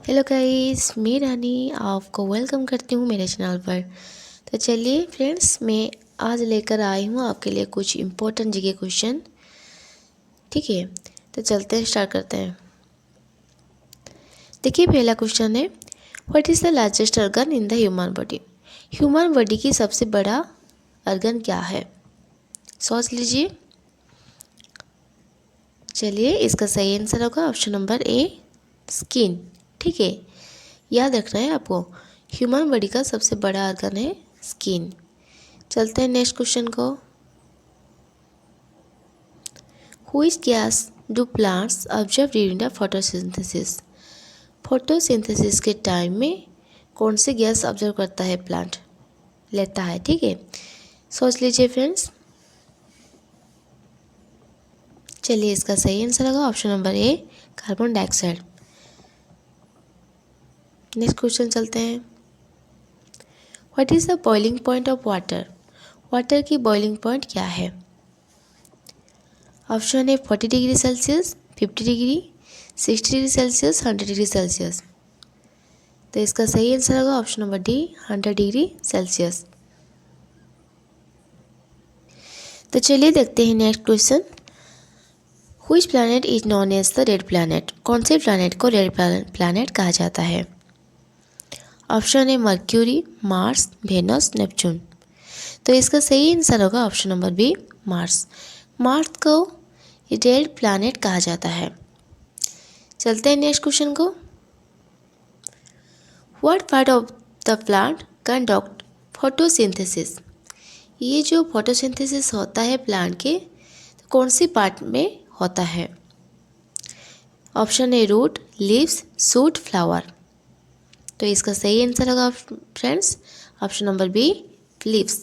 Hello guys, मैं रानी आपको welcome करती हूँ मेरे चैनल पर। तो चलिए फ्रेंड्स, मैं आज लेकर आई हूँ आपके लिए कुछ इम्पोर्टेंट जीके क्वेश्चन। ठीक है, तो चलते हैं, स्टार्ट करते हैं। देखिए, पहला क्वेश्चन है, what is the largest organ in the human body. Human body की सबसे बड़ा ऑर्गन क्या है, सोच लीजिए। चलिए, इसका सही आंसर होगा ऑप्शन नंबर ए, स्किन। ठीक है, याद रखना है आपको, ह्यूमन बॉडी का सबसे बड़ा ऑर्गन है स्किन। चलते हैं नेक्स्ट क्वेश्चन को। Which gas do plants observe during the photosynthesis. Photosynthesis के टाइम में कौन सी गैस ऑब्जर्व करता है प्लांट, लेता है। ठीक है, सोच लीजिए फ्रेंड्स। चलिए, इसका सही आंसर होगा option number A, carbon dioxide. Next question चलते हैं। What is the boiling point of water. Water की बॉइलिंग पॉइंट क्या है। ऑप्शन है 40 degree Celsius, 50 degree, 60 degree Celsius, 100 degree Celsius. तो इसका सही आंसर होगा option number D, 100 degree Celsius. तो चलिए देखते हैं next question. Which planet is known as the red planet. कौन से प्लैनेट को रेड प्लैनेट कहा जाता है। ऑप्शन है मर्क्यूरी, मार्स, वेनस, नेपच्यून। तो इसका सही आंसर होगा option number B, Mars. Mars को रेड प्लैनेट कहा जाता है। चलते हैं नेक्स्ट क्वेश्चन को। What part of the plant conduct photosynthesis. ये जो फोटोसिंथेसिस होता है प्लांट के, तो कौन सी पार्ट में होता है। Option A root, leaves, shoot, flower. तो इसका सही आंसर होगा friends option number B, leaves.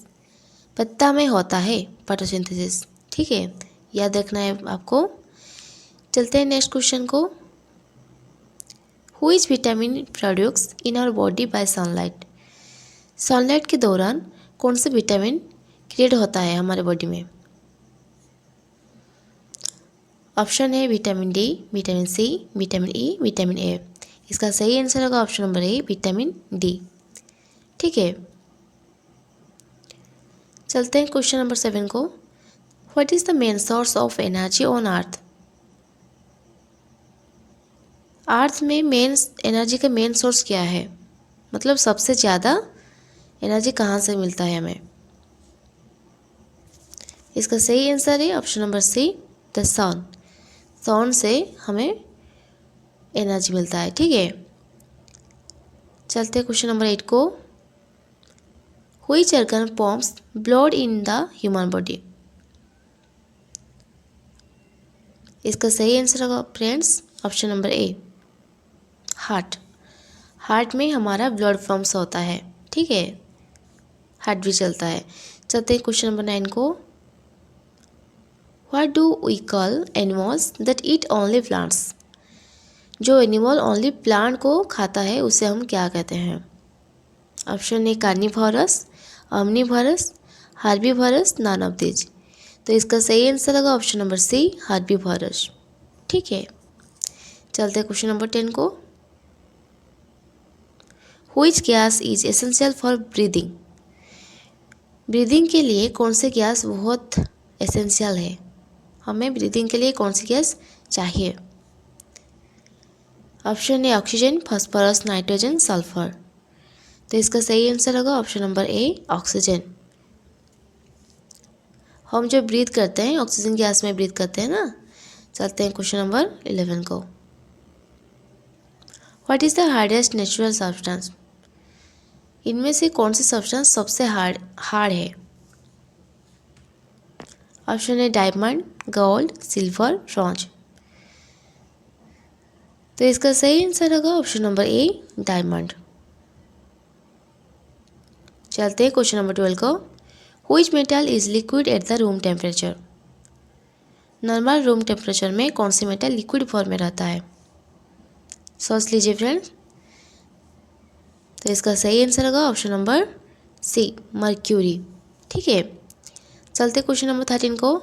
पत्ता में होता है फोटोसिंथेसिस। ठीक है, याद रखना है आपको। चलते हैं नेक्स्ट क्वेश्चन को। Which vitamin produce in our body by sunlight. Sunlight के दौरान कौन सा विटामिन क्रिएट होता है हमारे बॉडी में। ऑप्शन है vitamin D, vitamin C, vitamin E, vitamin A. इसका सही आंसर होगा option number A, vitamin D. ठीक है, चलते हैं क्वेश्चन नंबर 7 को। What is the main source of energy on earth. Earth में मेन एनर्जी का मेन सोर्स क्या है, मतलब सबसे ज़्यादा एनर्जी कहाँ से मिलता है हमें। इसका सही आंसर है ऑप्शन नंबर सी, द सन। सन से हमें एनर्जी मिलता है। ठीक है, चलते हैं क्वेश्चन नंबर 8 को। Which organ pumps blood in the human body. इसका सही आंसर होगा फ्रेंड्स ऑप्शन नंबर ए, हार्ट। हार्ट में हमारा ब्लड पंप्स होता है। ठीक है, हार्ट भी चलता है। चलते हैं क्वेश्चन नंबर 9 को। What do we call animals that eat only plants. जो एनिमल ओनली प्लांट को खाता है उसे हम क्या कहते हैं। Option A carnivorous, omnivorous, herbivorous, none of this. तो इसका सही आंसर होगा ऑप्शन नंबर सी, हार्बीवोरस। ठीक है, चलते हैं क्वेश्चन नंबर 10 को। Which gas is essential for breathing. Breathing के लिए कौन सी गैस बहुत एसेंशियल है, हमें ब्रीदिंग के लिए कौन सी गैस चाहिए। Option A oxygen, phosphorus, nitrogen, sulphur. तो इसका सही आंसर होगा ऑप्शन नंबर ए, ऑक्सीजन। हम जो ब्रीथ करते हैं ऑक्सीजन गैस में ब्रीथ करते हैं ना। चलते हैं क्वेश्चन नंबर 11 को। What is the hardest natural substance. इनमें से कौन सी सब्सटेंस सबसे हार्ड है। ऑप्शन है डायमंड, गोल्ड, सिल्वर, ब्रॉन्ज। तो इसका सही आंसर होगा ऑप्शन नंबर ए, डायमंड। चलते हैं क्वेश्चन नंबर 12 को। Which metal is liquid at the room temperature. Normal room temperature में कौन सी मेटल लिक्विड फॉर्म में रहता है, सोच लीजिए फ्रेंड्स। तो इसका सही आंसर होगा ऑप्शन नंबर सी, मर्क्यूरी। ठीक है, चलते क्वेश्चन नंबर 13 को।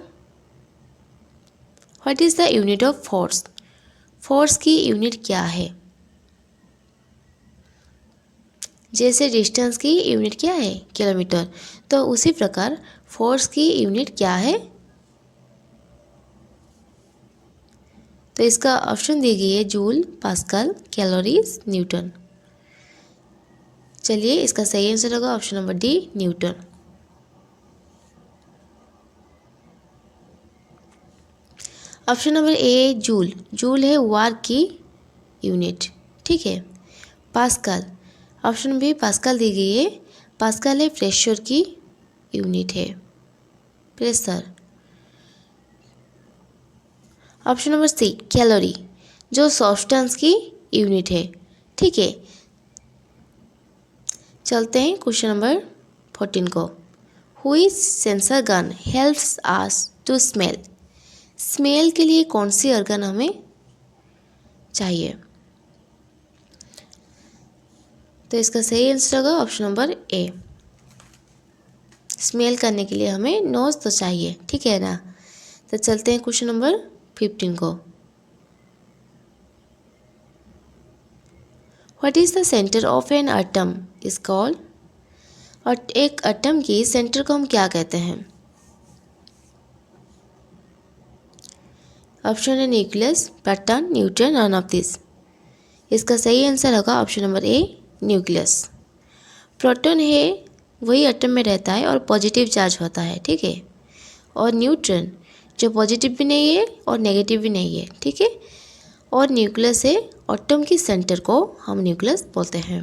What is the unit of force. Force की यूनिट क्या है। जैसे डिस्टेंस की यूनिट क्या है, किलोमीटर, तो उसी प्रकार फोर्स की यूनिट क्या है, तो इसका ऑप्शन दी गई है जूल, पास्कल, कैलोरीज, न्यूटन। चलिए इसका सही आंसर होगा option number D, newton. Option number A joule, joule है वार की यूनिट, ठीक है। पास्कल, ऑप्शन बी पास्कल दी गई है, पास्कल है प्रेशर की यूनिट है, pressure. Option number C calorie, जो सब्सटेंस की यूनिट है, ठीक है। चलते हैं क्वेश्चन नंबर 14 को। Which sense organ helps us to smell, smell के लिए कौन सी ऑर्गन हमें चाहिए, तो इसका सही आंसर होगा ऑप्शन नंबर ए। स्मेल करने के लिए हमें नोज तो चाहिए, ठीक है ना। तो चलते हैं क्वेश्चन नंबर 15 को। What is the centre of an atom is called, और एक एटम की सेंटर को हम क्या कहते हैं। ऑप्शन है nucleus, proton, neutron, none of this. इसका सही आंसर होगा option number A, nucleus. Proton है वही एटम में रहता है और पॉजिटिव चार्ज होता है, ठीक है। और न्यूट्रॉन जो पॉजिटिव भी नहीं है और नेगेटिव भी नहीं है, ठीक है। और न्यूक्लियस है, एटम की सेंटर को हम न्यूक्लियस बोलते हैं।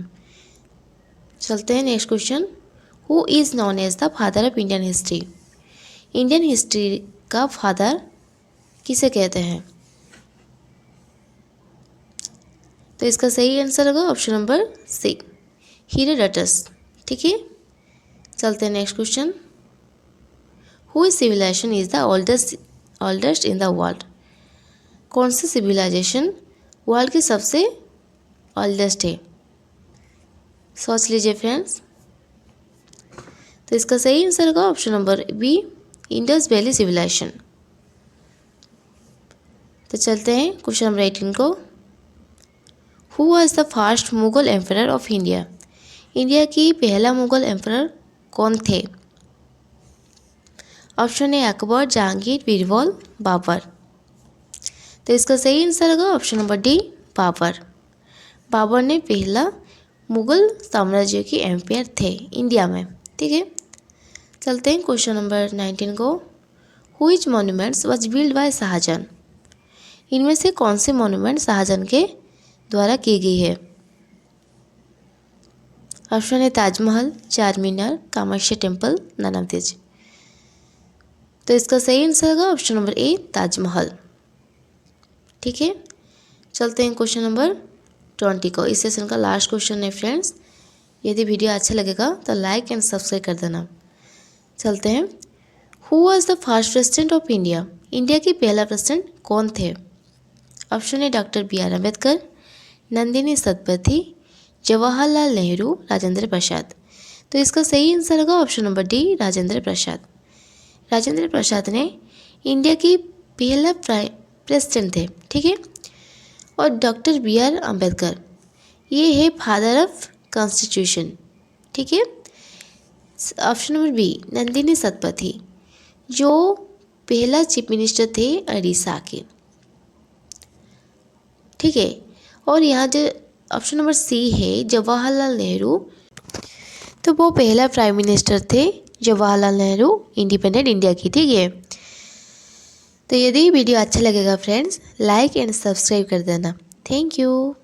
चलते हैं next question. Who is known as the father of Indian history, Indian history का फादर किसे कहते हैं, तो इसका सही आंसर होगा ऑप्शन नंबर सी, हेरोडोटस, ठीक है। चलते हैं नेक्स्ट क्वेश्चन। हुई civilization is the oldest in the world, कौन सी सिविलाइजेशन वर्ल्ड की सबसे ओल्डेस्ट है, सोच लीजिए फ्रेंड्स। तो इसका सही आंसर होगा option number B, Indus valley civilization. तो चलते हैं क्वेश्चन नंबर 18 को। Who was the first Mughal emperor of India, India की पहला मुगल एम्परर कौन थे। ऑप्शन है अकबर, जहांगीर, बीरबल, बाबर। तो इसका सही आंसर होगा option number D, Babur. Babur ने पहला मुगल साम्राज्य के एम्पायर थे इंडिया में, ठीक है। चलते हैं क्वेश्चन नंबर 19 को। Which monuments was build by Shahjahan, इनमें से कौन से मॉन्यूमेंट शाहजहां के द्वारा की गई है। ऑप्शन है Taj Mahal, Charminar, Kamakhya temple, none of this. तो इसका सही आंसर होगा ऑप्शन नंबर ए, ताजमहल, ठीक है। चलते हैं क्वेश्चन नंबर 20 को। इस सेशन का लास्ट क्वेश्चन है फ्रेंड्स। यदि वीडियो अच्छा लगेगा तो लाइक एंड सब्सक्राइब कर देना। चलते हैं। Who was the first president of India, India के पहला प्रेसिडेंट कौन थे। ऑप्शन है doctor B R Ambedkar, Nandini Satpathy, Jawaharlal Nehru, Rajendra Prasad. तो इसका सही आंसर होगा option number D, Rajendra Prasad. Rajendra Prasad ने इंडिया की पहला प्रेसिडेंट थे, ठीक है। और डॉक्टर बी आर अम्बेडकर ये है फादर ऑफ कॉन्स्टिट्यूशन, ठीक है। Option number B, Nandini Satpathy जो पहला चीफ मिनिस्टर थे उड़ीसा के, ठीक है। और यहाँ जो ऑप्शन नंबर सी है जवाहरलाल नेहरू, तो वो पहला प्राइम मिनिस्टर थे जवाहरलाल नेहरू, इंडिपेंडेंट इंडिया की, ठीक है। तो यदि वीडियो अच्छा लगेगा फ्रेंड्स लाइक एंड सब्सक्राइब कर देना। Thank you.